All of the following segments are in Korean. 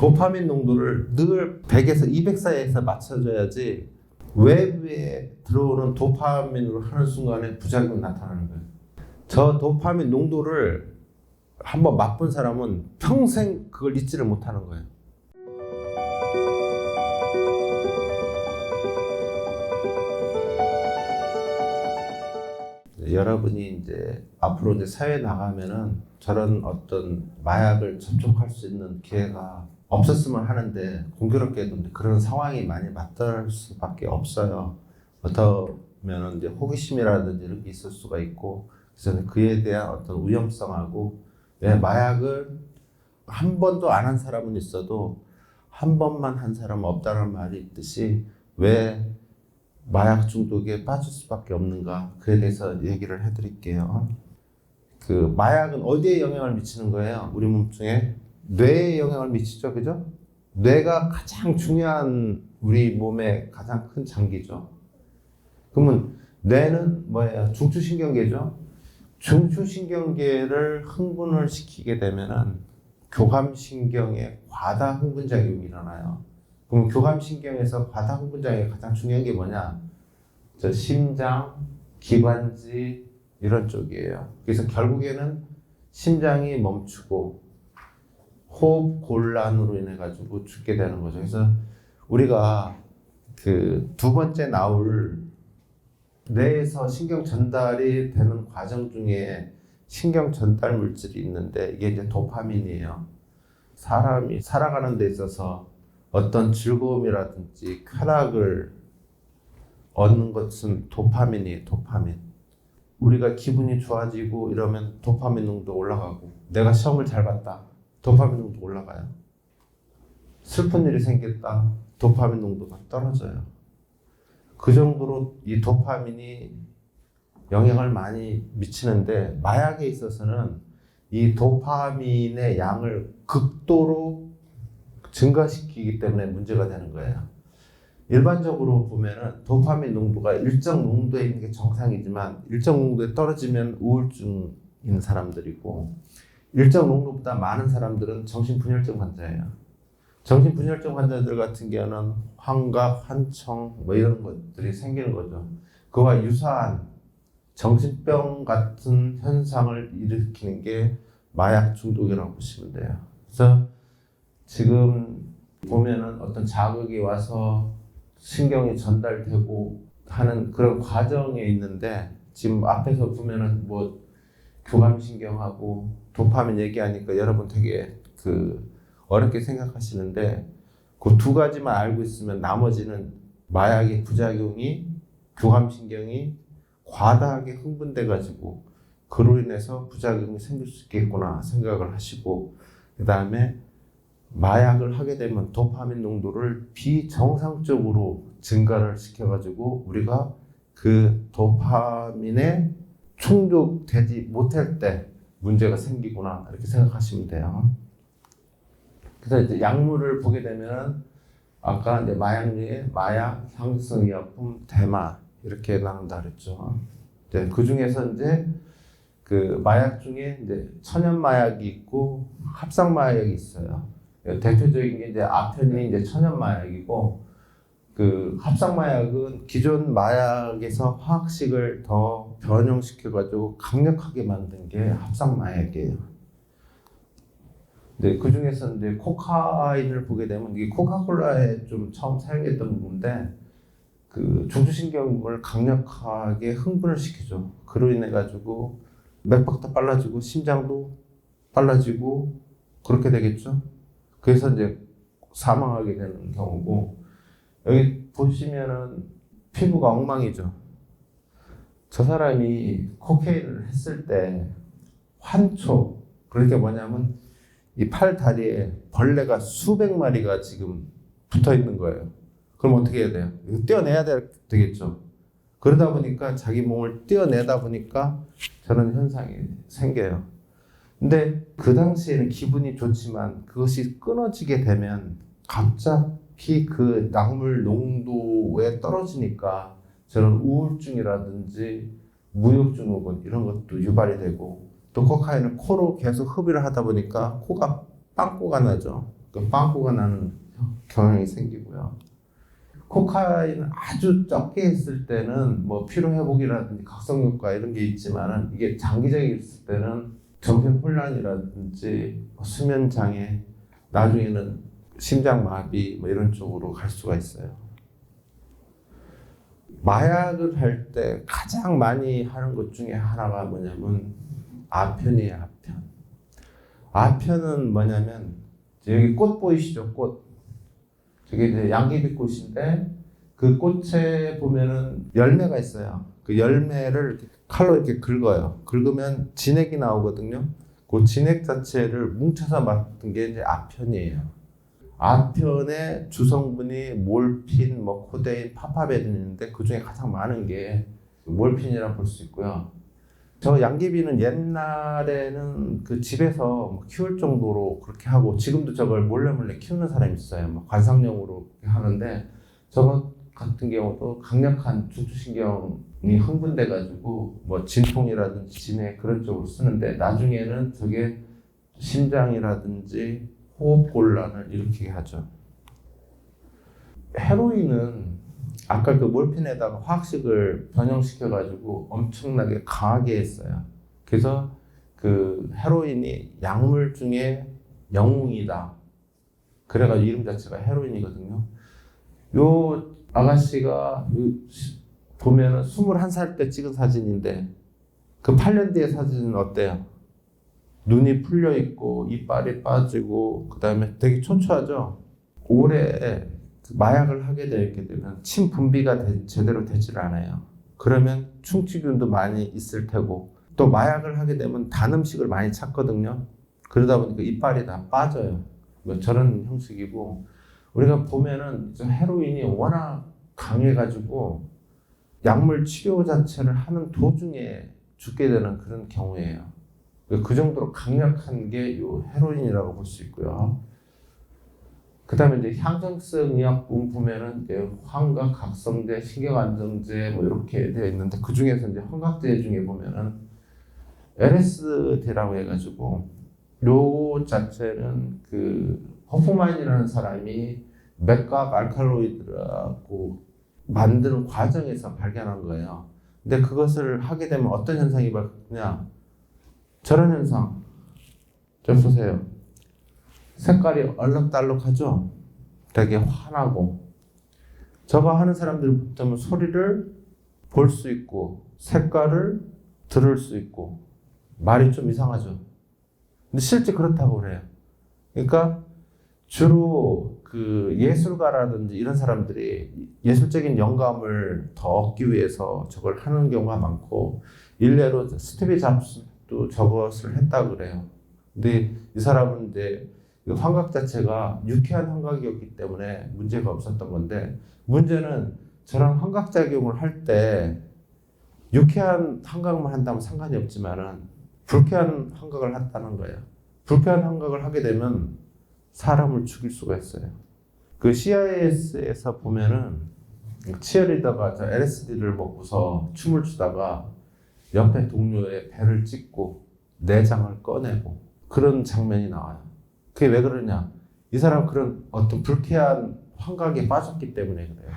도파민 농도를 늘 100에서 200 사이에서 맞춰줘야지 외부에 들어오는 도파민으로 하는 순간에 부작용이 나타나는 거예요. 저 도파민 농도를 한번 맛본 사람은 평생 그걸 잊지를 못하는 거예요. 여러분이 이제 앞으로 이제 사회에 나가면은 저런 어떤 마약을 접촉할 수 있는 기회가 없었으면 하는데 공교롭게도 그런 상황이 많이 맞닿을 수밖에 없어요. 어떠면은 이제 호기심이라든지 이런 게 있을 수가 있고, 그래서 그에 대한 어떤 위험성하고, 왜 마약을 한 번도 안 한 사람은 있어도 한 번만 한 사람은 없다는 말이 있듯이 왜 마약 중독에 빠질 수밖에 없는가, 그에 대해서 얘기를 해드릴게요. 그 마약은 어디에 영향을 미치는 거예요? 우리 몸 중에 뇌에 영향을 미치죠, 그죠? 뇌가 가장 중요한 우리 몸의 가장 큰 장기죠. 그러면 뇌는 뭐예요? 중추신경계죠. 중추신경계를 흥분을 시키게 되면은 교감신경에 과다 흥분작용이 일어나요. 그럼 교감신경에서 과다 흥분작용이 가장 중요한 게 뭐냐? 저 심장, 기관지 이런 쪽이에요. 그래서 결국에는 심장이 멈추고 호흡 곤란으로 인해 가지고 죽게 되는 거죠. 그래서 우리가 그 두 번째 나올 뇌에서 신경 전달이 되는 과정 중에 신경 전달 물질이 있는데 이게 이제 도파민이에요. 사람이 살아가는 데 있어서 어떤 즐거움이라든지 쾌락을 얻는 것은 도파민이에요. 도파민. 우리가 기분이 좋아지고 이러면 도파민 농도 올라가고, 내가 시험을 잘 봤다, 도파민 농도 올라가요. 슬픈 일이 생겼다, 도파민 농도가 떨어져요. 그 정도로 이 도파민이 영향을 많이 미치는데, 마약에 있어서는 이 도파민의 양을 극도로 증가시키기 때문에 문제가 되는 거예요. 일반적으로 보면은 도파민 농도가 일정 농도에 있는 게 정상이지만 일정 농도에 떨어지면 우울증인 사람들이고, 일정 농도보다 많은 사람들은 정신분열증 환자예요. 정신분열증 환자들 같은 경우는 환각, 환청 뭐 이런 것들이 생기는 거죠. 그와 유사한 정신병 같은 현상을 일으키는 게 마약 중독이라고 보시면 돼요. 그래서 지금 보면은 어떤 자극이 와서 신경이 전달되고 하는 그런 과정에 있는데, 지금 앞에서 보면은 뭐 교감신경하고 도파민 얘기하니까 여러분 되게 어렵게 생각하시는데, 그 두 가지만 알고 있으면 나머지는 마약의 부작용이 교감신경이 과다하게 흥분돼 가지고 그로 인해서 부작용이 생길 수 있겠구나 생각을 하시고, 그 다음에 마약을 하게 되면 도파민 농도를 비정상적으로 증가를 시켜가지고 우리가 그 도파민에 충족되지 못할 때 문제가 생기구나 이렇게 생각하시면 돼요. 그래서 이제 약물을 보게 되면 아까 이제 마약류에 마약, 향수성의약품, 대마 이렇게 나눈다 그랬죠. 네, 그 중에서 이제 그 마약 중에 이제 천연 마약이 있고 합성 마약이 있어요. 대표적인 게 이제 아편이 이제 천연 마약이고, 그 합성 마약은 기존 마약에서 화학식을 더 변형시켜가지고 강력하게 만든 게 합성 마약이에요. 네, 그 중에서 이제 코카인을 보게 되면 이게 코카콜라에 좀 처음 사용했던 부분인데, 그 중추신경을 강력하게 흥분을 시키죠. 그로 인해 가지고 맥박도 빨라지고 심장도 빨라지고 그렇게 되겠죠. 그래서 이제 사망하게 되는 경우고, 여기 보시면은 피부가 엉망이죠. 저 사람이 코케인을 했을 때 환초, 그러니까 뭐냐면 이 팔 다리에 벌레가 수백 마리가 지금 붙어 있는 거예요. 그럼 어떻게 해야 돼요? 이거 떼어내야 되겠죠. 그러다 보니까 자기 몸을 떼어내다 보니까 저런 현상이 생겨요. 근데 그 당시에는 기분이 좋지만 그것이 끊어지게 되면 갑자기 그 약물 농도에 떨어지니까 저런 우울증이라든지 무욕증후군 이런 것도 유발이 되고, 또 코카인을 코로 계속 흡입을 하다 보니까 코가 빵꾸가 나죠. 그 빵꾸가 나는 경향이 생기고요. 코카인을 아주 적게 했을 때는 뭐 피로 회복이라든지 각성 효과 이런 게 있지만은 이게 장기적인 있을 때는 정신 혼란이라든지 수면 장애, 나중에는 심장 마비 뭐 이런 쪽으로 갈 수가 있어요. 마약을 할 때 가장 많이 하는 것 중에 하나가 뭐냐면 아편이에요, 아편. 아편은 뭐냐면 여기 꽃 보이시죠? 꽃. 저게 이제 양귀비꽃인데 그 꽃에 보면은 열매가 있어요. 그 열매를 칼로 이렇게 긁어요. 긁으면 진액이 나오거든요. 그 진액 자체를 뭉쳐서 맡은 게 이제 아편이에요. 아편의 주성분이 몰핀, 뭐 코데인, 파파베린인데 그 중에 가장 많은 게 몰핀이라고 볼 수 있고요. 저 양귀비는 옛날에는 그 집에서 키울 정도로 그렇게 하고 지금도 저걸 몰래 키우는 사람이 있어요. 뭐 관상용으로 하는데 저것 같은 경우도 강력한 중추신경이 흥분돼가지고 뭐 진통이라든지 진해 그런 쪽으로 쓰는데 나중에는 저게 심장이라든지 호흡곤란을 일으키게 하죠. 헤로인은 아까 그 몰핀에다가 화학식을 변형시켜가지고 엄청나게 강하게 했어요. 그래서 그 헤로인이 약물 중에 영웅이다. 그래가지고 이름 자체가 헤로인이거든요. 요 아가씨가 보면은 21살 때 찍은 사진인데 그 8년 뒤의 사진은 어때요? 눈이 풀려 있고 이빨이 빠지고 그 다음에 되게 초췌하죠. 올해 마약을 하게 되게 되면 침 분비가 제대로 되질 않아요. 그러면 충치균도 많이 있을 테고 또 마약을 하게 되면 단 음식을 많이 찾거든요. 그러다 보니까 이빨이 다 빠져요. 뭐 저런 형식이고 우리가 보면은 헤로인이 워낙 강해가지고 약물 치료 자체를 하는 도중에 죽게 되는 그런 경우예요. 그 정도로 강력한 게 이 헤로인이라고 볼 수 있고요. 그 다음에 이제 향정성 의약품 보면은 이제 환각, 각성제, 신경안정제 뭐 이렇게 되어 있는데 그 중에서 이제 환각제 중에 보면은 LSD라고 해가지고 요 자체는 그 호프만이라는 사람이 맥각 알칼로이드라고 만드는 과정에서 발견한 거예요. 근데 그것을 하게 되면 어떤 현상이 발생하냐? 저런 현상 좀 보세요. 색깔이 얼룩달룩하죠? 되게 환하고 저거 하는 사람들 보면 소리를 볼 수 있고 색깔을 들을 수 있고 말이 좀 이상하죠? 근데 실제 그렇다고 그래요. 그러니까 주로 그 예술가라든지 이런 사람들이 예술적인 영감을 더 얻기 위해서 저걸 하는 경우가 많고 일례로 스티브 잡스도 저것을 했다고 그래요. 근데 이 사람은 이제 환각 자체가 유쾌한 환각이었기 때문에 문제가 없었던 건데 문제는 저런 환각작용을 할 때 유쾌한 환각만 한다면 상관이 없지만은 불쾌한 환각을 한다는 거예요. 불쾌한 환각을 하게 되면 사람을 죽일 수가 있어요. 그 CIS에서 보면은 치어리더가 저 LSD를 먹고서 춤을 추다가 옆에 동료의 배를 찢고 내장을 꺼내고 그런 장면이 나와요. 그게 왜 그러냐? 이 사람 그런 어떤 불쾌한 환각에 빠졌기 때문에 그래요.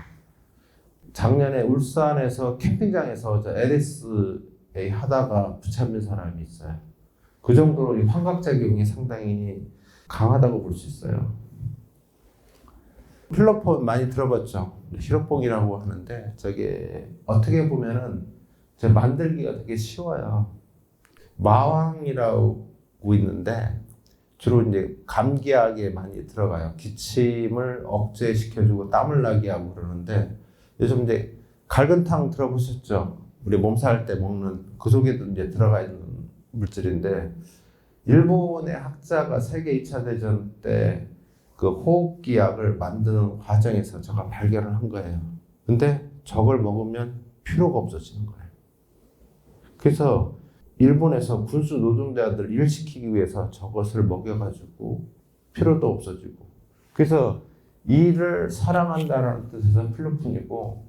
작년에 울산에서 캠핑장에서 저 LSD 하다가 부참는 사람이 있어요. 그 정도로 이 환각작용이 상당히 강하다고 볼 수 있어요. 필로폰 많이 들어봤죠? 히로뽕이라고 하는데 저게 어떻게 보면은 제 만들기가 되게 쉬워요. 마왕이라고 있는데 주로 이제 감기약에 많이 들어가요. 기침을 억제시켜주고 땀을 나게 하고 그러는데 요즘 이제 갈근탕 들어보셨죠? 우리 몸살 때 먹는 그 속에도 이제 들어가 있는 물질인데 일본의 학자가 세계 2차 대전 때 그 호흡기 약을 만드는 과정에서 제가 발견을 한 거예요. 근데 저걸 먹으면 피로가 없어지는 거예요. 그래서 일본에서 군수 노동자들 일시키기 위해서 저것을 먹여가지고 피로도 없어지고 그래서 일을 사랑한다라는 뜻에서 필로폰이고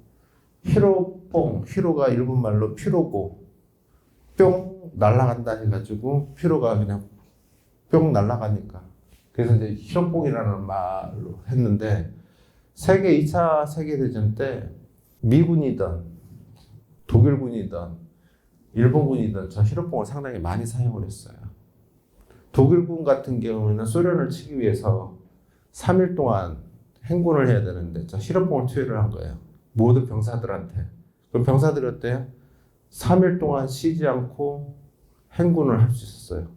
히로뽕, 히로가 일본말로 피로고 뿅 날아간다 해가지고 피로가 그냥 뿅 날아가니까 그래서 이제 히로뽕이라는 말로 했는데 세계 2차 세계대전 때 미군이든 독일군이든 일본군이든 저 히로뽕을 상당히 많이 사용을 했어요. 독일군 같은 경우에는 소련을 치기 위해서 3일 동안 행군을 해야 되는데 저 히로뽕을 투여를 한 거예요. 모든 병사들한테. 그럼 병사들이 어때요? 3일 동안 쉬지 않고 행군을 할 수 있었어요.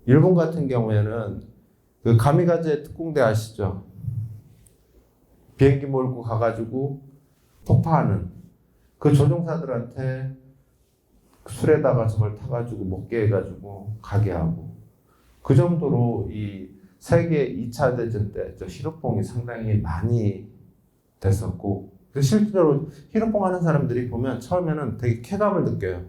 일본 같은 경우에는 그 가미가제 특공대 아시죠? 비행기 몰고 가가지고 폭파하는 그 조종사들한테 술에다가 저걸 타가지고 먹게 해가지고 가게 하고 그 정도로 이 세계 2차 대전 때 저 히로뽕이 상당히 많이 됐었고 실제로 히로뽕 하는 사람들이 보면 처음에는 되게 쾌감을 느껴요.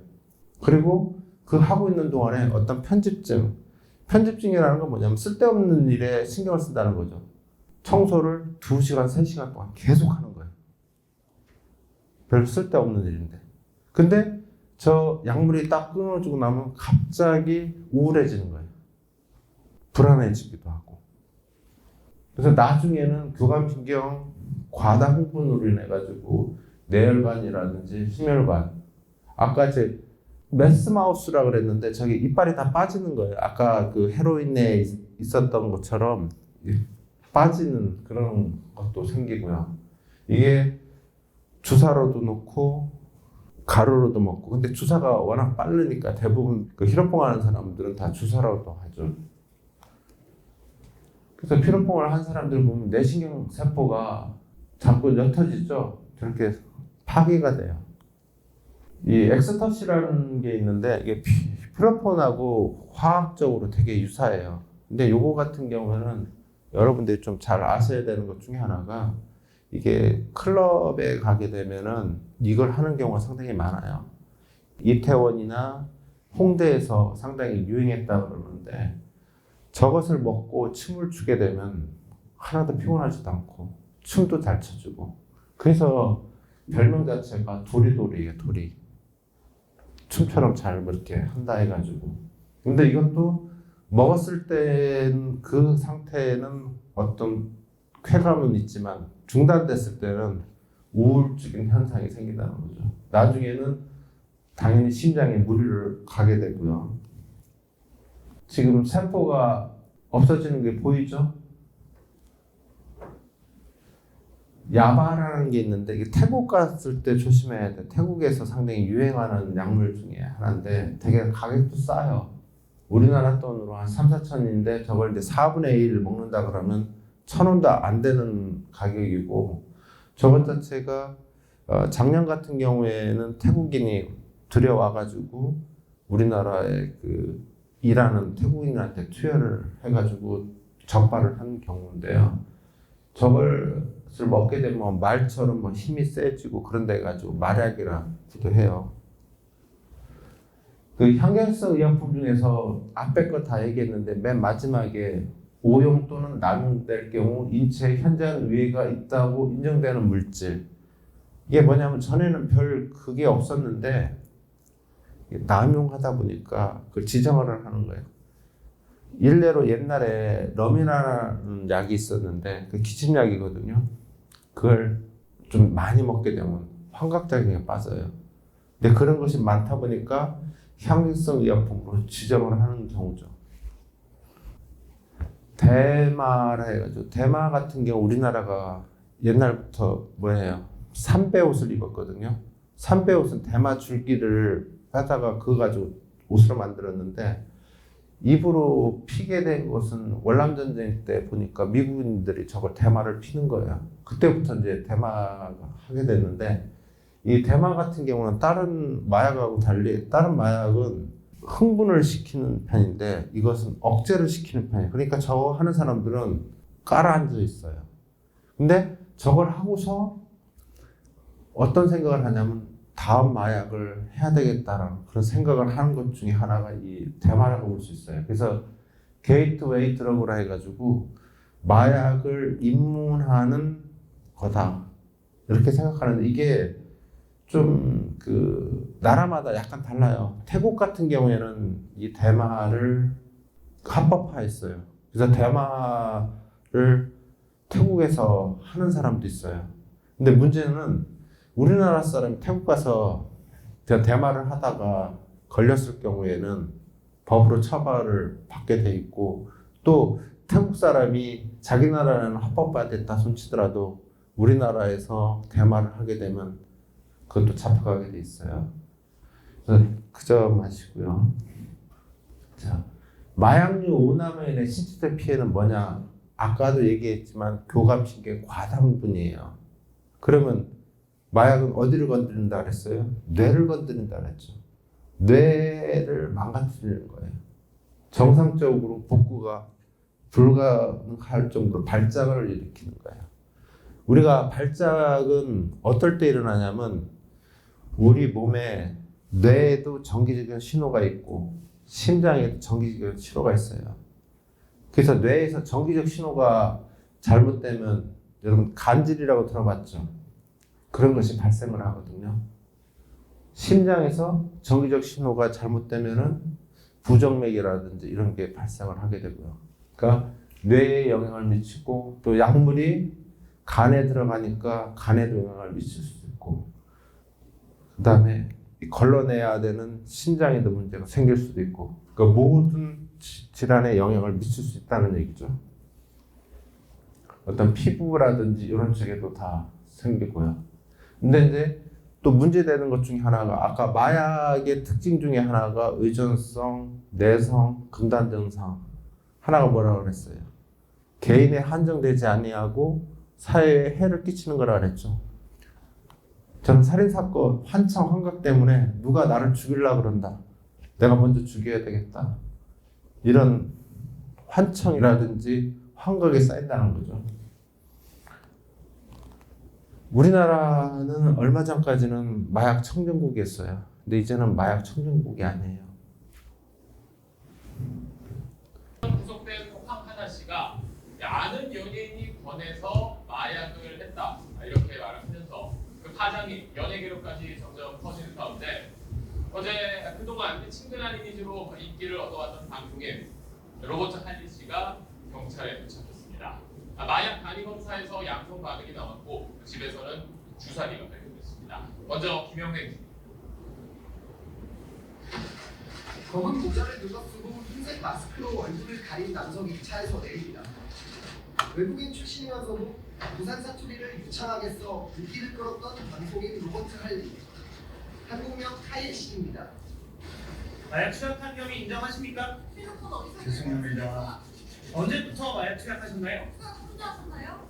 그리고 그 하고 있는 동안에 어떤 편집증이라는 건 뭐냐면 쓸데없는 일에 신경을 쓴다는 거죠. 청소를 2시간, 3시간 동안 계속 하는 거예요. 별로 쓸데없는 일인데. 근데 저 약물이 딱 끊어지고 나면 갑자기 우울해지는 거예요. 불안해지기도 하고. 그래서 나중에는 교감신경 과다 흥분으로 인해가지고 뇌혈관이라든지 심혈관. 아까 제 메스마우스라 그랬는데 저기 이빨이 다 빠지는 거예요. 아까 그 헤로인에 있었던 것처럼 빠지는 그런 것도 생기고요. 이게 주사로도 놓고 가루로도 먹고. 근데 주사가 워낙 빠르니까 대부분 그 히로뽕 하는 사람들은 다 주사로도 하죠. 그래서 히로뽕을 한 사람들 보면 뇌신경 세포가 자꾸 옅어지죠. 저렇게 파괴가 돼요. 이 엑스터시라는 게 있는데 이게 피로폰하고 화학적으로 되게 유사해요. 근데 요거 같은 경우는 여러분들이 좀 잘 아셔야 되는 것 중에 하나가 이게 클럽에 가게 되면은 이걸 하는 경우가 상당히 많아요. 이태원이나 홍대에서 상당히 유행했다 그러는데 저것을 먹고 춤을 추게 되면 하나도 피곤하지도 않고 춤도 잘 춰주고 그래서 별명 자체가 도리도리예요. 도리. 춤처럼 잘 이렇게 한다 해가지고. 근데 이것도 먹었을 땐 그 상태는 어떤 쾌감은 있지만 중단됐을 때는 우울적인 현상이 생긴다는 거죠. 나중에는 당연히 심장에 무리를 가게 되고요. 지금 세포가 없어지는 게 보이죠? 야바라는 게 있는데 이게 태국 갔을 때 조심해야 돼. 태국에서 상당히 유행하는 약물 중에 하나인데 되게 가격도 싸요. 우리나라 돈으로 한 3, 4천인데 저걸 이제 4분의 1 먹는다 그러면 1,000원도 안 되는 가격이고 저것 자체가 작년 같은 경우에는 태국인이 들여와가지고 우리나라에 그 일하는 태국인한테 투여를 해가지고 적발을 한 경우인데요. 저걸 먹게 되면 말처럼 뭐 힘이 세지고 그런 데 가지고 말약이라고도 해요. 그 향경성 의약품 중에서 앞에 거 다 얘기했는데 맨 마지막에 오용 또는 남용될 경우 인체에 현저한 위해가 있다고 인정되는 물질. 이게 뭐냐면 전에는 별 그게 없었는데 남용하다 보니까 그걸 지정을 하는 거예요. 일례로 옛날에 럼이라는 약이 있었는데 그 기침약이거든요. 그걸 좀 많이 먹게 되면 환각작용에 빠져요. 근데 그런 것이 많다 보니까 향기성 의약품으로 지정을 하는 경우죠. 대마라 해가지고 대마 같은 경우 우리나라가 옛날부터 뭐예요? 삼배 옷을 입었거든요. 삼배 옷은 대마 줄기를 빼다가 그거 가지고 옷으로 만들었는데 입으로 피게 된 것은 월남전쟁 때 보니까 미국인들이 저걸 대마를 피는 거예요. 그때부터 이제 대마가 하게 됐는데 이 대마 같은 경우는 다른 마약하고 달리 다른 마약은 흥분을 시키는 편인데 이것은 억제를 시키는 편이에요. 그러니까 저거 하는 사람들은 깔아앉아 있어요. 근데 저걸 하고서 어떤 생각을 하냐면 다음 마약을 해야 되겠다라는 그런 생각을 하는 것 중에 하나가 이 대마라고 볼 수 있어요. 그래서 게이트웨이 드러그라 해가지고 마약을 입문하는 거다 이렇게 생각하는데 이게 좀 그 나라마다 약간 달라요. 태국 같은 경우에는 이 대마를 합법화했어요. 그래서 대마를 태국에서 하는 사람도 있어요. 근데 문제는 우리나라 사람이 태국 가서 대마를 하다가 걸렸을 경우에는 법으로 처벌을 받게 돼 있고, 또 태국 사람이 자기 나라는 합법화됐다 손치더라도 우리나라에서 대마를 하게 되면 그것도 잡혀가게 돼 있어요. 그래서 그 점 아시고요. 자, 마약류 오남용의 신체적 피해는 뭐냐? 아까도 얘기했지만 교감신경 과다 흥분이에요. 그러면 마약은 어디를 건드린다 그랬어요? 뇌를 건드린다 그랬죠. 뇌를 망가뜨리는 거예요. 정상적으로 복구가 불가능할 정도로 발작을 일으키는 거예요. 우리가 발작은 어떨 때 일어나냐면 우리 몸에 뇌에도 전기적인 신호가 있고 심장에도 전기적 신호가 있어요. 그래서 뇌에서 전기적 신호가 잘못되면 여러분 간질이라고 들어봤죠? 그런 것이 발생을 하거든요. 심장에서 전기적 신호가 잘못되면은 부정맥이라든지 이런 게 발생을 하게 되고요. 그러니까 뇌에 영향을 미치고 또 약물이 간에 들어가니까 간에도 영향을 미칠 수도 있고, 그 다음에 걸러내야 되는 신장에도 문제가 생길 수도 있고, 그러니까 모든 질환에 영향을 미칠 수 있다는 얘기죠. 어떤 피부라든지 이런 쪽에도 다 생기고요. 근데 이제 또 문제되는 것 중에 하나가 아까 마약의 특징 중에 하나가 의존성, 내성, 금단 증상. 하나가 뭐라고 그랬어요? 개인에 한정되지 아니하고 사회에 해를 끼치는 거라 그랬죠. 저는 살인사건 환청 환각 때문에 누가 나를 죽이려고 그런다. 내가 먼저 죽여야 되겠다. 이런 환청이라든지 환각이 쌓인다는 거죠. 우리나라는 얼마 전까지는 마약 청정국이었어요. 근데 이제는 마약 청정국이 아니에요. 구속된 황하나 씨가 아는 연예인이 권해서 마약을 했다 이렇게 말을 하면서 그 파장이 연예 기록까지 점점 커지는 가운데 어제 그동안 친근한 이미지로 인기를 얻어왔던 방송인 로버트 할리 씨가 경찰에 도착했습니다. 마약 간이 검사에서 양성 반응이 나왔고 집에서는 주사기가 발견됐습니다. 먼저 김영래 씨. 검은 모자를 둘러쓰고 흰색 마스크로 얼굴을 가린 남성이 차에서 내립니다. 외국인 출신이면서도 부산 사투리를 유창하게 써 인기를 끌었던 방송인 로버트 할리. 한국명 카일 씨입니다. 마약 투약한 혐의 인정하십니까? 휴대폰 어디서 죄송합니다. 언제부터 마약 투약하셨나요? 혼자 하셨나요?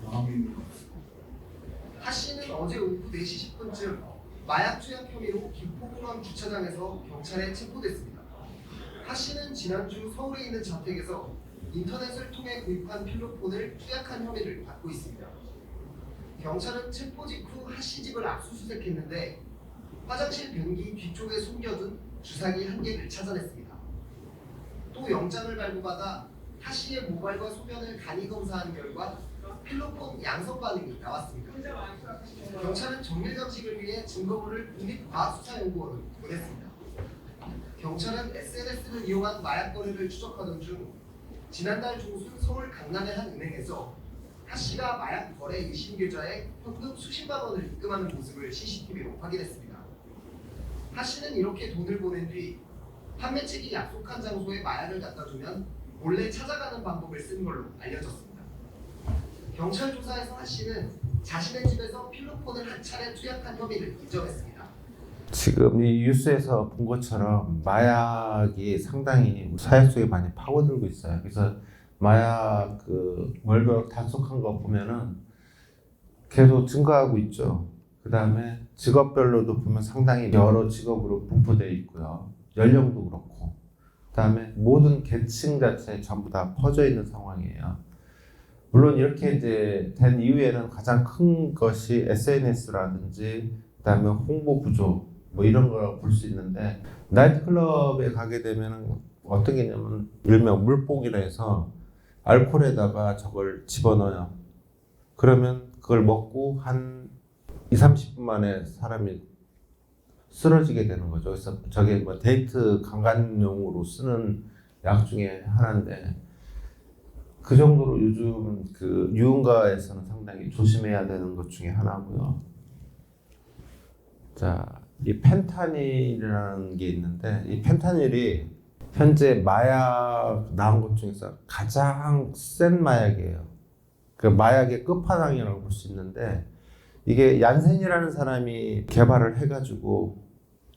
하 씨는 어제 오후 4시 10분쯤 마약 투약 혐의로 김포공항 주차장에서 경찰에 체포됐습니다. 하 씨는 지난주 서울에 있는 자택에서 인터넷을 통해 구입한 필로폰을 투약한 혐의를 받고 있습니다. 경찰은 체포 직후 하 씨 집을 압수수색했는데 화장실 변기 뒤쪽에 숨겨둔 주사기 1개를 찾아냈습니다. 또 영장을 발부받아 하 씨의 모발과 소변을 간이 검사한 결과 필로폰 양성 반응이 나왔습니다. 경찰은 정밀 감식을 위해 증거물을 국립과학수사연구원으로 보냈습니다. 경찰은 SNS를 이용한 마약 거래를 추적하던 중 지난달 중순 서울 강남의 한 은행에서 하 씨가 마약 거래 의심 계좌에 현금 수십만 원을 입금하는 모습을 CCTV로 확인했습니다. 하 씨는 이렇게 돈을 보낸 뒤 판매책이 약속한 장소에 마약을 갖다 주면 몰래 찾아가는 방법을 쓴 걸로 알려졌습니다. 경찰 조사에서 하 씨는 자신의 집에서 필로폰을 한 차례 투약한 혐의를 인정했습니다. 지금 이 뉴스에서 본 것처럼 마약이 상당히 사회 속에 많이 파고들고 있어요. 그래서 마약 그 월별 단속한 거 보면은 계속 증가하고 있죠. 그 다음에 직업별로도 보면 상당히 여러 직업으로 분포되어 있고요. 연령도 그렇고. 그 다음에 모든 계층 자체에 전부 다 퍼져 있는 상황이에요. 물론 이렇게 이제 된 이후에는 가장 큰 것이 SNS라든지 그 다음에 홍보 구조 뭐 이런 거라고 볼 수 있는데, 나이트클럽에 가게 되면 어떤 개냐면 일명 물복이라 해서 알코올에다가 저걸 집어넣어요. 그러면 그걸 먹고 한 20-30분 만에 사람이 쓰러지게 되는 거죠. 그래서 저게 뭐 데이트 강간용으로 쓰는 약 중에 하나인데, 그 정도로 요즘 그 유흥가에서는 상당히 조심해야 되는 것 중에 하나고요. 자, 이 펜타닐이라는 게 있는데 이 펜타닐이 현재 마약 나온 것 중에서 가장 센 마약이에요. 그 마약의 끝판왕이라고 볼 수 있는데 이게 얀센이라는 사람이 개발을 해가지고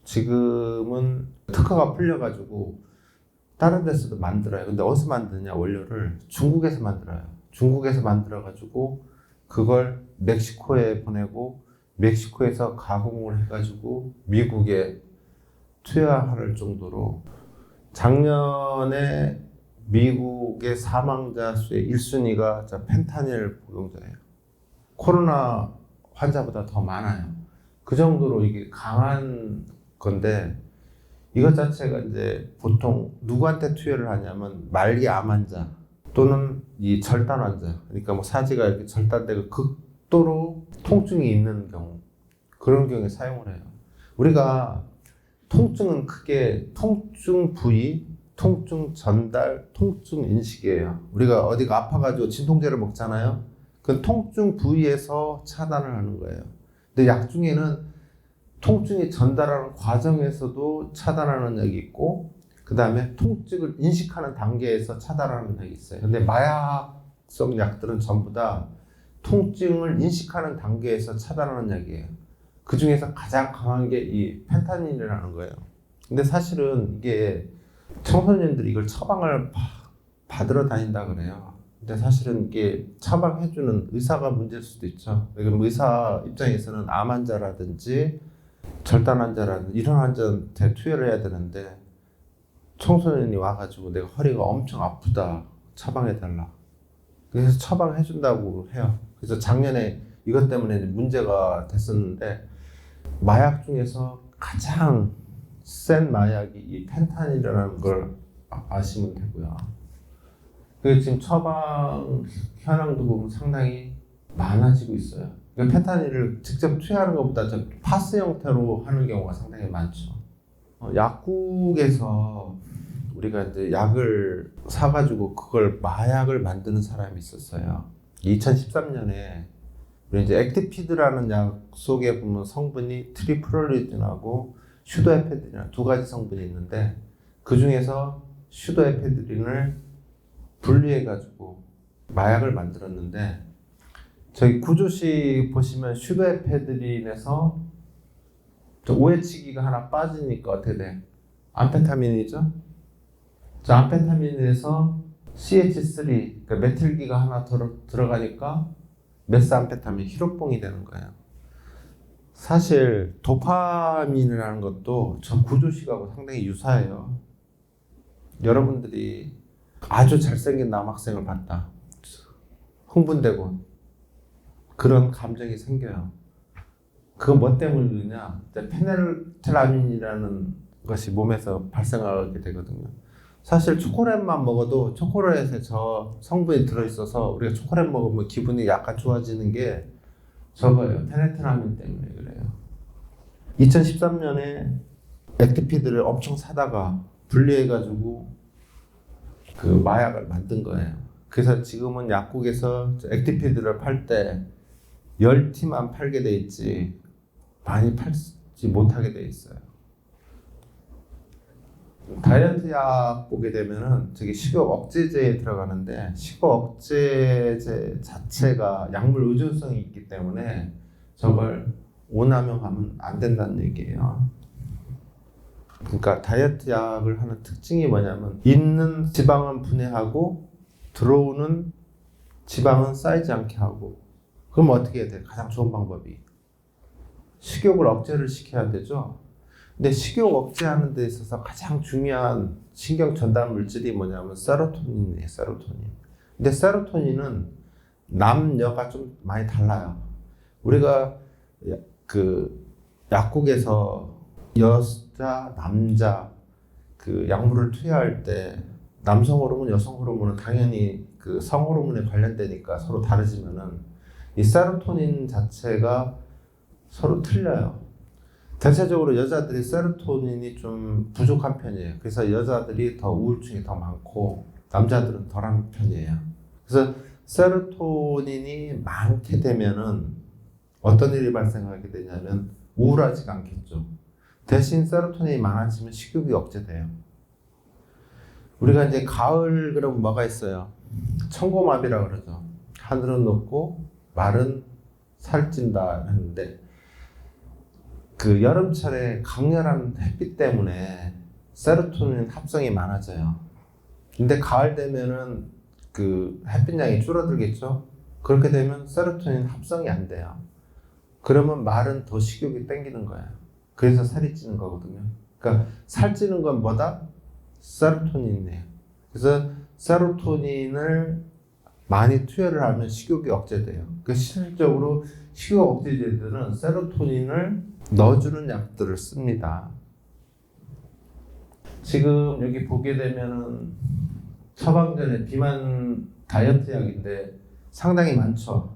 지금은 특허가 풀려가지고 다른 데서도 만들어요. 근데 어디서 만드냐 원료를 중국에서 만들어요. 중국에서 만들어가지고 그걸 멕시코에 보내고 멕시코에서 가공을 해가지고 미국에 투여할 정도로 작년에 미국의 사망자 수의 1순위가 펜타닐 복용자예요. 코로나 환자보다 더 많아요. 그 정도로 이게 강한 건데 이것 자체가 이제 보통 누구한테 투여를 하냐면 말기 암 환자 또는 이 절단 환자, 그러니까 뭐 사지가 이렇게 절단되고 극도로 통증이 있는 경우, 그런 경우에 사용을 해요. 우리가 통증은 크게 통증 부위, 통증 전달, 통증 인식이에요. 우리가 어디가 아파가지고 진통제를 먹잖아요. 그 통증 부위에서 차단을 하는 거예요. 근데 약 중에는 통증이 전달하는 과정에서도 차단하는 약이 있고, 그 다음에 통증을 인식하는 단계에서 차단하는 약이 있어요. 근데 마약성 약들은 전부 다 통증을 인식하는 단계에서 차단하는 약이에요. 그 중에서 가장 강한 게 이 펜타닐이라는 거예요. 근데 사실은 이게 청소년들이 이걸 처방을 받으러 다닌다 그래요. 근데 사실은 이게 처방해주는 의사가 문제일 수도 있죠. 그럼 의사 입장에서는 암 환자라든지 절단 환자라든지 이런 환자한테 투여를 해야 되는데 청소년이 와가지고 내가 허리가 엄청 아프다 처방해달라. 그래서 처방해준다고 해요. 그래서 작년에 이것 때문에 문제가 됐었는데 마약 중에서 가장 센 마약이 이 펜타닐이라는 걸 아시면 되고요. 그 지금 처방 현황도 보면 상당히 많아지고 있어요. 그러니까 펜타닐을 직접 투여하는 것보다 파스 형태로 하는 경우가 상당히 많죠. 약국에서 우리가 이제 약을 사가지고 그걸 마약을 만드는 사람이 있었어요. 2013년에 우리 이제 액티피드라는 약 속에 보면 성분이 트리프롤리딘하고 슈도에페드린 두 가지 성분이 있는데 그 중에서 슈도에페드린을 분리해가지고 마약을 만들었는데 저희 구조식 보시면 슈도에페드린에서 오해치기가 하나 빠지니까 어떻게 돼? 암페타민이죠? 저 암페타민에서 CH3, 그러니까 메틸기가 하나 들어가니까 메스암페타민, 히로뽕이 되는 거예요. 사실 도파민이라는 것도 저 구조식하고 상당히 유사해요. 여러분들이 아주 잘생긴 남학생을 봤다. 흥분되고 그런 감정이 생겨요. 그건 뭐 때문이냐? 페닐테라민이라는 것이 몸에서 발생하게 되거든요. 사실 초콜릿만 먹어도 초콜릿에 저 성분이 들어있어서 우리가 초콜릿 먹으면 기분이 약간 좋아지는 게 저거예요. 페닐테라민 때문에 그래요. 2013년에 액티피드를 엄청 사다가 분리해가지고 그 마약을 만든 거예요. 그래서 지금은 약국에서 액티피드를 팔 때 10티만 팔게 돼 있지 많이 팔지 못하게 돼 있어요. 다이어트 약 보게 되면은 저기 식욕 억제제에 들어가는데 식욕 억제제 자체가 약물 의존성이 있기 때문에 저걸 오남용하면 안 된다는 얘기예요. 그러니까 다이어트 약을 하는 특징이 뭐냐면 있는 지방은 분해하고 들어오는 지방은 쌓이지 않게 하고. 그럼 어떻게 해야 돼? 가장 좋은 방법이 식욕을 억제를 시켜야 되죠. 근데 식욕 억제하는 데 있어서 가장 중요한 신경 전달 물질이 뭐냐면 세로토닌이에요. 세로토닌. 근데 세로토닌은 남녀가 좀 많이 달라요. 우리가 그 약국에서 여자, 남자 그 약물을 투여할 때 남성 호르몬, 여성 호르몬은 당연히 그 성 호르몬에 관련되니까 서로 다르지만은 이 세로토닌 자체가 서로 틀려요. 대체적으로 여자들이 세로토닌이 좀 부족한 편이에요. 그래서 여자들이 더 우울증이 더 많고 남자들은 덜한 편이에요. 그래서 세로토닌이 많게 되면은 어떤 일이 발생하게 되냐면 우울하지가 않겠죠. 대신 세로토닌이 많아지면 식욕이 억제돼요. 우리가 이제 가을 그러면 뭐가 있어요? 청고마비라고 그러죠. 하늘은 높고 말은 살찐다 했는데 그 여름철에 강렬한 햇빛 때문에 세로토닌 합성이 많아져요. 근데 가을 되면은 그 햇빛량이 줄어들겠죠. 그렇게 되면 세로토닌 합성이 안 돼요. 그러면 말은 더 식욕이 땡기는 거예요. 그래서 살이 찌는 거거든요. 그러니까 살찌는 건 뭐다? 세로토닌이에요. 그래서 세로토닌을 많이 투여를 하면 식욕이 억제돼요. 그러니까 실질적으로 식욕 억제제들은 세로토닌을 넣어주는 약들을 씁니다. 지금 여기 보게 되면은 처방전에 비만 다이어트 약인데 상당히 많죠.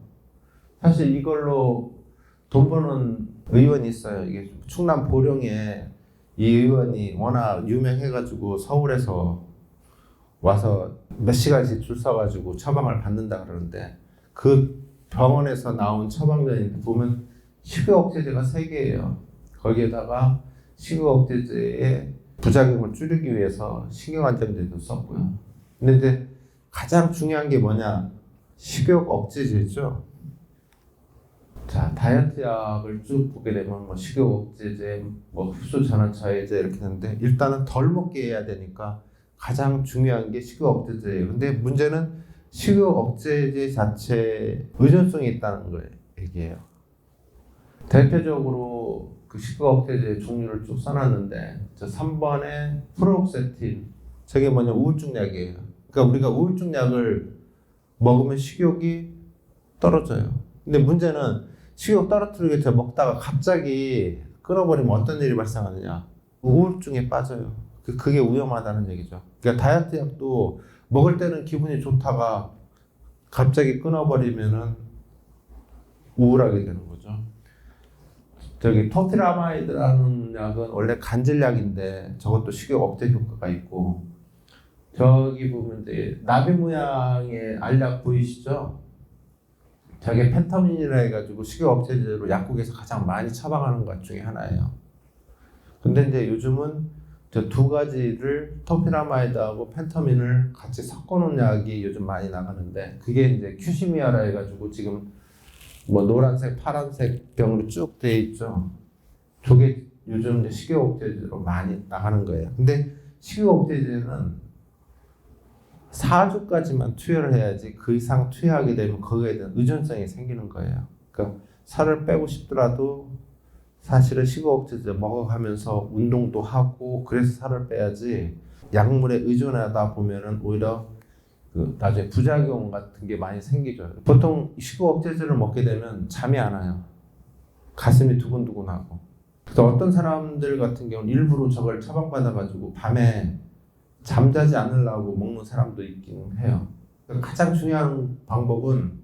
사실 이걸로 돈 버는 의원이 있어요. 이게 충남 보령에 이 의원이 워낙 유명해가지고 서울에서 와서 몇 시간씩 줄 서가지고 처방을 받는다 그러는데 그 병원에서 나온 처방전인데 보면 식욕 억제제가 3개예요. 거기에다가 식욕 억제제의 부작용을 줄이기 위해서 신경안정제도 썼고요. 근데 이제 가장 중요한 게 뭐냐? 식욕 억제제죠. 자, 다이어트 약을 쭉 보게 되면 뭐 식욕 억제제, 뭐 흡수 전환 차해제 이렇게 하는데 일단은 덜 먹게 해야 되니까 가장 중요한 게 식욕 억제제예요. 근데 문제는 식욕 억제제 자체에 의존성이 있다는 거예요. 얘기해요. 대표적으로 그 식욕 억제제 종류를 쭉 써놨는데 저 3번에 프로옥세틴 저게 뭐냐 우울증 약이에요. 그러니까 우리가 우울증 약을 먹으면 식욕이 떨어져요. 근데 문제는 식욕 떨어뜨리기 위해서 먹다가 갑자기 끊어버리면 어떤 일이 발생하느냐 우울증에 빠져요. 그게 위험하다는 얘기죠. 그러니까 다이어트 약도 먹을 때는 기분이 좋다가 갑자기 끊어버리면은 우울하게 되는 거죠. 저기 토피라마이드라는 약은 원래 간질약인데 저것도 식욕 억제 효과가 있고 저기 보면 이제 나비 모양의 알약 보이시죠? 저게 펜터민이라 해가지고 식욕 억제제로 약국에서 가장 많이 처방하는 것 중에 하나예요. 근데 이제 요즘은 저 2가지를 토피라마이드하고 펜터민을 같이 섞어놓은 약이 요즘 많이 나가는데 그게 이제 큐시미아라 해가지고 지금 뭐 노란색, 파란색 병으로 쭉 돼 있죠. 저게 요즘 이제 식욕 억제제로 많이 나가는 거예요. 근데 식욕 억제제는 4주까지만 투여를 해야지 그 이상 투여하게 되면 거기에 대한 의존성이 생기는 거예요. 그러니까 살을 빼고 싶더라도 사실은 식욕 억제제 먹어가면서 운동도 하고 그래서 살을 빼야지 약물에 의존하다 보면은 오히려 그 나중에 부작용 같은 게 많이 생기죠. 보통 식욕 억제제를 먹게 되면 잠이 안 와요. 가슴이 두근두근하고. 그래서 어떤 사람들 같은 경우는 일부러 저걸 처방받아가지고 밤에 잠자지 않으려고 먹는 사람도 있긴 해요. 가장 중요한 방법은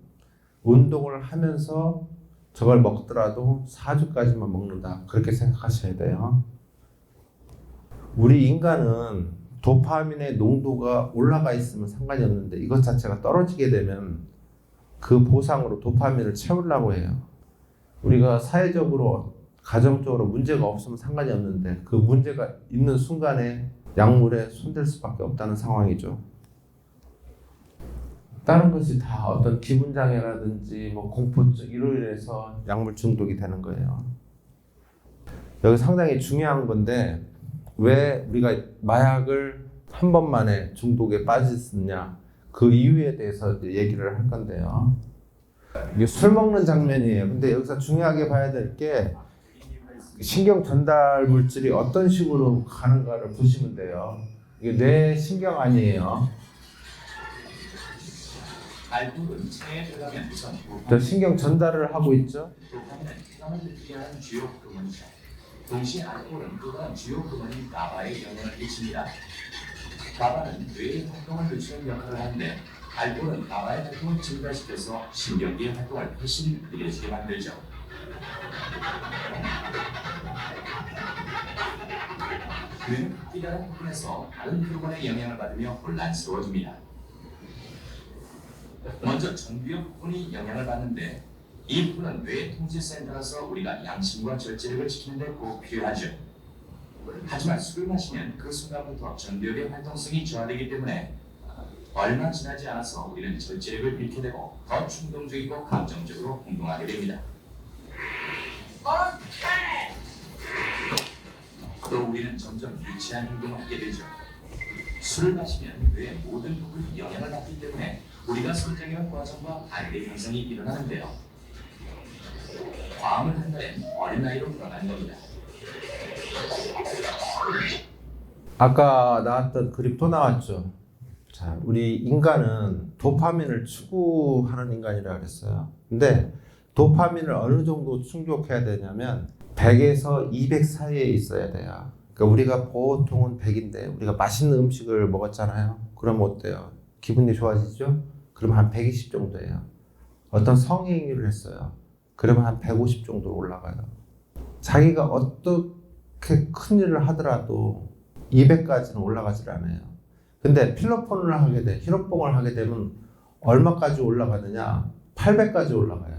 운동을 하면서 저걸 먹더라도 4주까지만 먹는다. 그렇게 생각하셔야 돼요. 우리 인간은 도파민의 농도가 올라가 있으면 상관이 없는데 이것 자체가 떨어지게 되면 그 보상으로 도파민을 채우려고 해요. 우리가 사회적으로 가정적으로 문제가 없으면 상관이 없는데 그 문제가 있는 순간에 약물에 손댈 수밖에 없다는 상황이죠. 다른 것이 다 어떤 기분장애라든지 뭐 공포증 이로 인해서 약물 중독이 되는 거예요. 여기 상당히 중요한 건데 왜 우리가 마약을 한 번만에 중독에 빠졌느냐 그 이유에 대해서 이제 얘기를 할 건데요. 이게 술 먹는 장면이에요. 근데 여기서 중요하게 봐야 될 게 신경 전달 물질이 어떤 식으로 가는가를 보시면 돼요. 이게 뇌 신경 아니에요. 알코올은 체내에 들어가면 우선 저 신경 전달을 하고 있죠. 도파민은 혈당을 느끼게 하는 주요 호르몬이죠. 동시에 알코올은 또 다른 주요 호르몬인 가바에 영향을 끼칩니다. 가바는 뇌의 활동을 늦추는 역할을 하는데 알코올은 가바의 활동을 증가시켜서 신경계의 활동을 훨씬 느려지게 만들죠. 뇌는 특별한 부분에서 다른 호르몬의 영향을 받으며 혼란스러워집니다. 먼저 전두엽 부분이 영향을 받는데 이 부분은 뇌 통제센터라서 우리가 양심과 절제력을 지키는 데 꼭 필요하죠. 하지만 술을 마시면 그 순간부터 전두엽의 활동성이 저하되기 때문에 얼마 지나지 않아서 우리는 절제력을 잃게 되고 더 충동적이고 감정적으로 행동하게 됩니다. 또 우리는 점점 유치한 행동을 하게 되죠. 술을 마시면 뇌의 모든 부분이 영향을 받기 때문에 우리가 성장해온 과정과 반대 현상이 일어나는데요. 과음을 한다면 어린아이로 돌아가는 겁니다. 아까 나왔던 그림 또 나왔죠. 자, 우리 인간은 도파민을 추구하는 인간이라고 그랬어요. 근데 도파민을 어느 정도 충족해야 되냐면 100에서 200 사이에 있어야 돼요. 그러니까 우리가 보통은 100인데 우리가 맛있는 음식을 먹었잖아요. 그럼 어때요? 기분이 좋아지죠? 그럼 한 120 정도예요. 어떤 성행위를 했어요. 그러면 한 150 정도로 올라가요. 자기가 어떻게 큰 일을 하더라도 200까지는 올라가질 않아요. 근데 필로폰을 하게 돼, 히로뽕을 하게 되면 얼마까지 올라가느냐? 800까지 올라가요.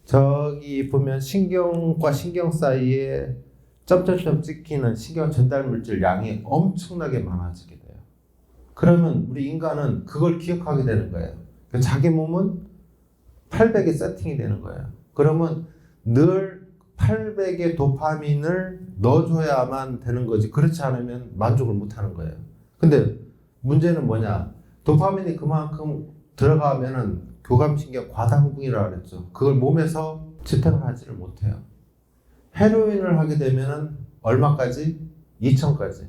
저기 보면 신경과 신경 사이에 점점점 찍히는 신경 전달 물질 양이 엄청나게 많아지게 돼요. 그러면 우리 인간은 그걸 기억하게 되는 거예요. 자기 몸은 800에 세팅이 되는 거예요. 그러면 늘 800의 도파민을 넣어줘야만 되는 거지. 그렇지 않으면 만족을 못 하는 거예요. 근데 문제는 뭐냐? 도파민이 그만큼 들어가면은 교감신경 과다흥분이라고 그랬죠. 그걸 몸에서 집행을 하지를 못해요. 헤로인을 하게 되면은 얼마까지? 2000까지.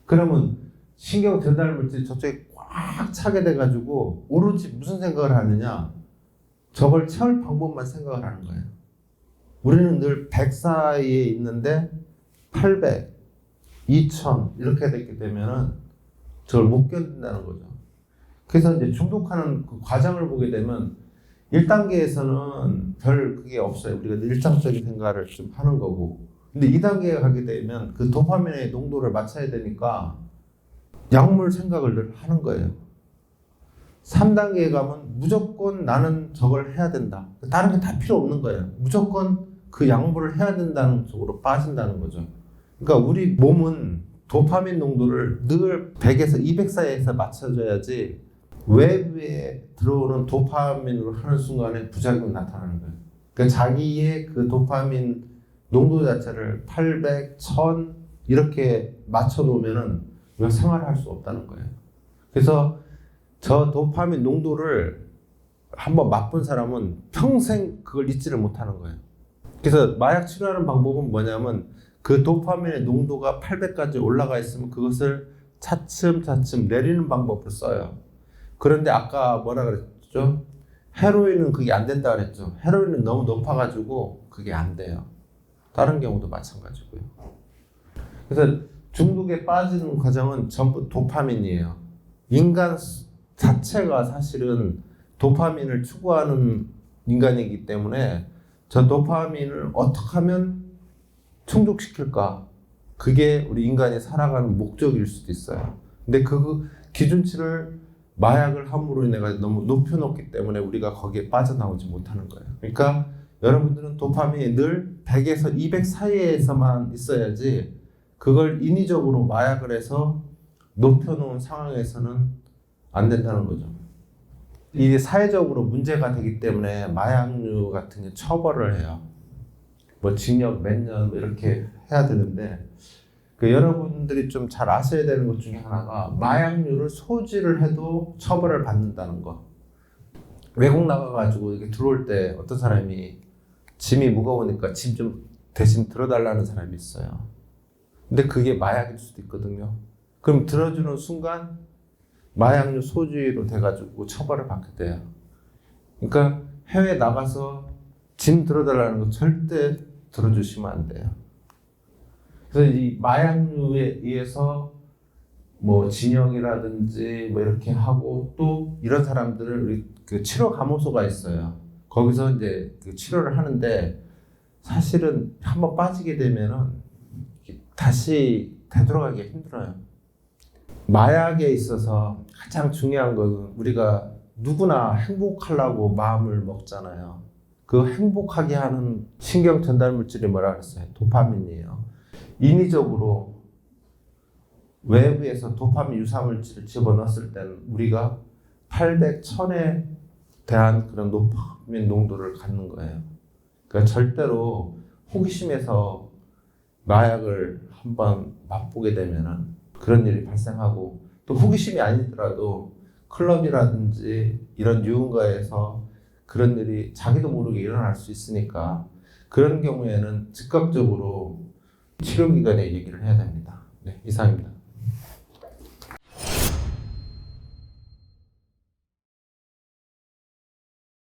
그러면 신경 전달 물질이 저쪽에 꽉 차게 돼가지고 오로지 무슨 생각을 하느냐? 저걸 채울 방법만 생각을 하는 거예요. 우리는 늘 100 사이에 있는데 800, 2000 이렇게 됐기 때문에 저걸 못 견딘다는 거죠. 그래서 이제 중독하는 그 과정을 보게 되면 1단계에서는 별 그게 없어요. 우리가 일상적인 생각을 좀 하는 거고. 근데 2단계에 가게 되면 그 도파민의 농도를 맞춰야 되니까 약물 생각을 늘 하는 거예요. 3단계에 가면 무조건 나는 저걸 해야 된다. 다른 게 다 필요 없는 거예요. 무조건 그 약물을 해야 된다는 쪽으로 빠진다는 거죠. 그러니까 우리 몸은 도파민 농도를 늘 100에서 200 사이에서 맞춰줘야지 외부에 들어오는 도파민으로 하는 순간에 부작용이 나타나는 거예요. 그러니까 자기의 그 도파민 농도 자체를 800, 1000 이렇게 맞춰놓으면은 우리가 생활을 할 수 없다는 거예요. 그래서 저 도파민 농도를 한번 맛본 사람은 평생 그걸 잊지를 못하는 거예요. 그래서 마약 치료하는 방법은 뭐냐면 그 도파민의 농도가 800까지 올라가 있으면 그것을 차츰차츰 내리는 방법을 써요. 그런데 아까 뭐라 그랬죠? 헤로인은 그게 안 된다 그랬죠. 헤로인은 너무 높아가지고 그게 안 돼요. 다른 경우도 마찬가지고요. 그래서 중독에 빠지는 과정은 전부 도파민이에요. 인간 자체가 사실은 도파민을 추구하는 인간이기 때문에 저 도파민을 어떻게 하면 충족시킬까? 그게 우리 인간이 살아가는 목적일 수도 있어요. 근데 그 기준치를 마약을 함으로 인해 너무 높여놓기 때문에 우리가 거기에 빠져나오지 못하는 거예요. 그러니까 여러분들은 도파민이 늘 100에서 200 사이에서만 있어야지 그걸 인위적으로 마약을 해서 높여놓은 상황에서는 안 된다는 거죠. 이게 사회적으로 문제가 되기 때문에 마약류 같은 게 처벌을 해요. 뭐 징역 몇 년 이렇게 해야 되는데 그 여러분들이 좀 잘 아셔야 되는 것 중에 하나가 마약류를 소지를 해도 처벌을 받는다는 거. 외국 나가가지고 이렇게 들어올 때 어떤 사람이 짐이 무거우니까 짐 좀 대신 들어달라는 사람이 있어요. 근데 그게 마약일 수도 있거든요. 그럼 들어주는 순간 마약류 소지로 돼가지고 처벌을 받게 돼요. 그러니까 해외 나가서 짐 들어달라는 거 절대 들어주시면 안 돼요. 그래서 이 마약류에 의해서 뭐 징역이라든지 뭐 이렇게 하고 또 이런 사람들을 우리 그 치료 감호소가 있어요. 거기서 이제 그 치료를 하는데 사실은 한번 빠지게 되면은 다시 되돌아가기가 힘들어요. 마약에 있어서 가장 중요한 것은 우리가 누구나 행복하려고 마음을 먹잖아요. 그 행복하게 하는 신경 전달 물질이 뭐라 그랬어요? 도파민이에요. 인위적으로 외부에서 도파민 유사 물질을 집어넣었을 때는 우리가 800, 1000에 대한 그런 도파민 농도를 갖는 거예요. 그러니까 절대로 호기심에서 마약을 한번 맛보게 되면은 그런 일이 발생하고, 또 호기심이 아니더라도 클럽이라든지 이런 유흥가에서 그런 일이 자기도 모르게 일어날 수 있으니까 그런 경우에는 즉각적으로 치료기관에 얘기를 해야 됩니다. 네, 이상입니다.